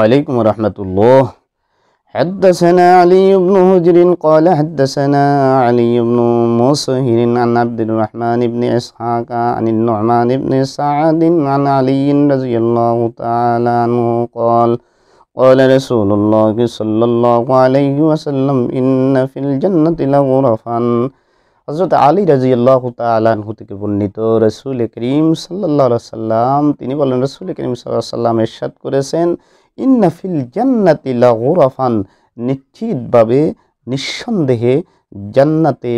عليكم ورحمة الله. حدثنا علي بن هجر قال حدثنا علي بن مصهر عن عبد الرحمن بن إسحاق عن النعمان بن سعد عن علي رضي الله تعالى عنه قال قال رسول الله صلى الله عليه وسلم إن في الجنة لغرفا. হযরত আলী রাদিয়াল্লাহু তাআলা আনহু থেকে বর্ণিত, রাসূল করিম সাল্লাল্লাহু আলাইহি সাল্লাম তিনি বলেন, রাসূল করিম সাল্লাল্লাহু আলাইহি সাল্লাম ইরশাদ করেছেন, ইন্না ফিল জান্নাতি লাগুরাফান, নিশ্চিতভাবে নিঃসন্দেহে জান্নাতে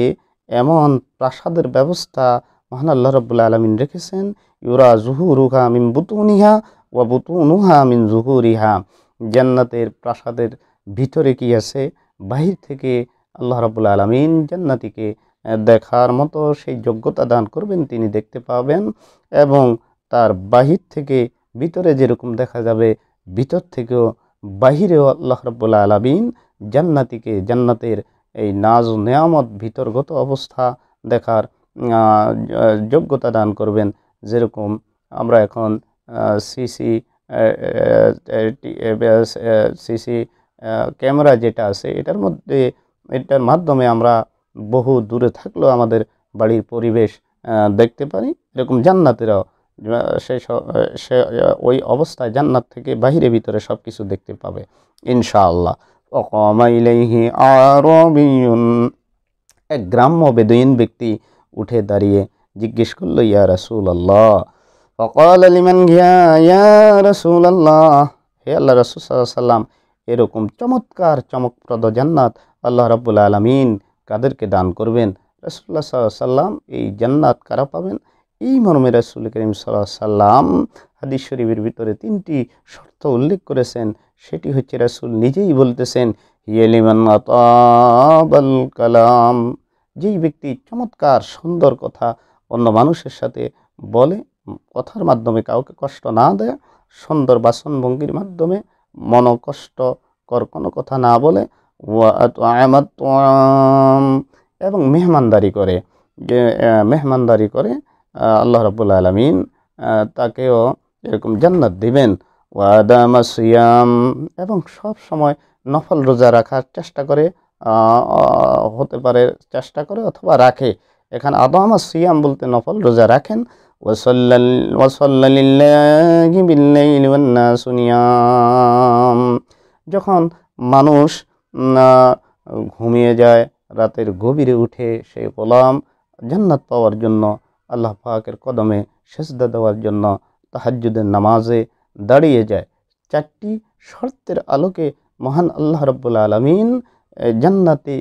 এমন প্রাসাদের ব্যবস্থা মহান আল্লাহ রাব্বুল আলামিন রেখেছেন, ইউরা যুহুরুহা মিন বুতুনিহা ওয়া বুতুনুহা মিন যুহুরিহা। জান্নাতের প্রাসাদের ভিতরে কি আছে, বাহির থেকে আল্লাহ রাব্বুল আলামিন জান্নাতীকে দেখার মতো সেই যোগ্যতা দান করবেন, তিনি দেখতে পাবেন। এবং তার বাহির থেকে ভিতরে যেরকম দেখা যাবে, ভিতর থেকেও বাহিরেও আল্লাহ রাব্বুল আলামিন জান্নাতীকে জান্নাতের এই নাজ ও নেয়ামত ভিতরগত অবস্থা দেখার যোগ্যতা দান করবেন। যেরকম আমরা এখন সিসি ক্যামেরা যেটা আছে, এটার মাধ্যমে আমরা বহু দূরে থাকলেও আমাদের বাড়ির পরিবেশ দেখতে পারি। এরকম জান্নাতেরাও সে ওই অবস্থায় জান্নাত থেকে বাহিরে ভিতরে সব কিছু দেখতে পাবে ইনশাআল্লাহ। ওয়াকামা ইলাইহি আরাবিয়ুন, এক গ্রাম্য বেদুইন ব্যক্তি উঠে দাঁড়িয়ে জিজ্ঞেস করলো, ইয়া রাসূলুল্লাহ। ফাকাল লিমান ইয়া রাসূলুল্লাহ, হে আল্লাহ রাসূল সাল্লাল্লাহু আলাইহি সাল্লাম, এরকম চমৎকার চমকপ্রদ জান্নাত আল্লাহ রাব্বুল আলামিন কাদেরকে দান করবেন? রাসূলুল্লাহ সাল্লাল্লাহু আলাইহি সাল্লাম এই জান্নাত কারা পাবেন? এই মর্মে রাসূল করিম সাল্লাল্লাহু আলাইহি সাল্লাম হাদিস শরীফের ভিতরে 3টি শর্ত উল্লেখ করেছেন। সেটি হচ্ছে, রাসূল নিজেই বলতেছেন, হিয়া লিমান আতাবাল কালাম, যেই ব্যক্তি চমৎকার সুন্দর কথা অন্য মানুষের সাথে বলে, কথার মাধ্যমে কাউকে কষ্ট না দেয়, সুন্দর বাচনভঙ্গির মাধ্যমে মনকষ্টকর কোনো কথা না বলে, এবং মেহমানদারি করে, যে মেহমানদারি করে আল্লাহ রাব্বুল আলামিন তাকেও এরকম জান্নাত দিবেন। ওয়াদামা সিয়াম, এবং সব সময় নফল রোজা রাখার চেষ্টা করে, হতে পারে চেষ্টা করে অথবা রাখে। এখানে আদামা সিয়াম বলতে নফল রোজা রাখেন। ওয়াসাল্লালিল্লাহি বিল্লাইলি ওয়ান নাসু নিয়াম, যখন মানুষ ঘুমিয়ে যায়, রাতের গভীরে উঠে সেই গোলাম জান্নাত পাওয়ার জন্য আল্লাহ পাকের কদমে সেজদা দেওয়ার জন্য তাহাজ্জুদের নামাজে দাঁড়িয়ে যায়। 4টি শর্তের আলোকে মহান আল্লাহ রাব্বুল আলামিন জান্নাতি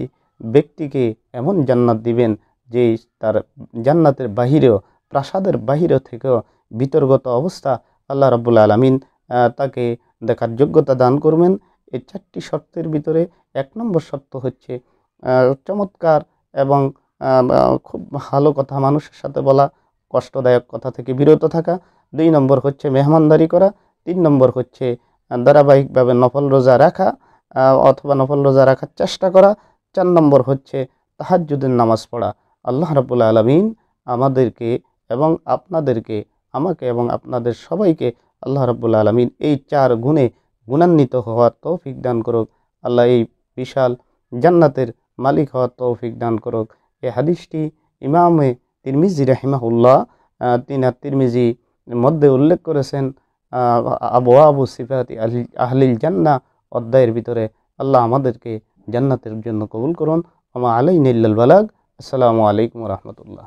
ব্যক্তিকে এমন জান্নাত দিবেন যে তার জান্নাতের বাহিরেও, প্রাসাদের বাহিরেও থেকেও ভিতরগত অবস্থা আল্লাহ রাব্বুল আলামিন তাকে দেখার যোগ্যতা দান করবেন। এই 4টি শর্তের ভিতরে 1 নম্বর শর্ত হচ্ছে চমৎকার এবং খুব ভালো কথা মানুষের সাথে বলা, কষ্টদায়ক কথা থেকে বিরত থাকা। 2 নম্বর হচ্ছে মেহমানদারি করা। 3 নম্বর হচ্ছে ধারাবাহিকভাবে নফল রোজা রাখা অথবা নফল রোজা রাখার চেষ্টা করা। 4 নম্বর হচ্ছে তাহাজ্জুদের নামাজ পড়া। আল্লাহ রাব্বুল আলামিন আমাদেরকে এবং আপনাদেরকে, আমাকে এবং আপনাদের সবাইকে আল্লাহ রাব্বুল আলামিন এই 4 গুণে গুণান্বিত হওয়ার তৌফিক দান করুক। আল্লাহ এই বিশাল জান্নাতের মালিক হওয়ার তৌফিক দান করুক। এই হাদিসটি ইমামে তিরমিজি রাহিমাহুল্লাহ তিরমিজি মধ্যে উল্লেখ করেছেন আবওয়াবু সিফাতি আহলিল জান্নাহ অধ্যায়ের ভিতরে। আল্লাহ আমাদেরকে জান্নাতের জন্য কবুল করুন। ওয়া মা আলাইনা ইল্লাল বালাগ। আসসালামু আলাইকুম ওয়া রাহমাতুল্লাহ।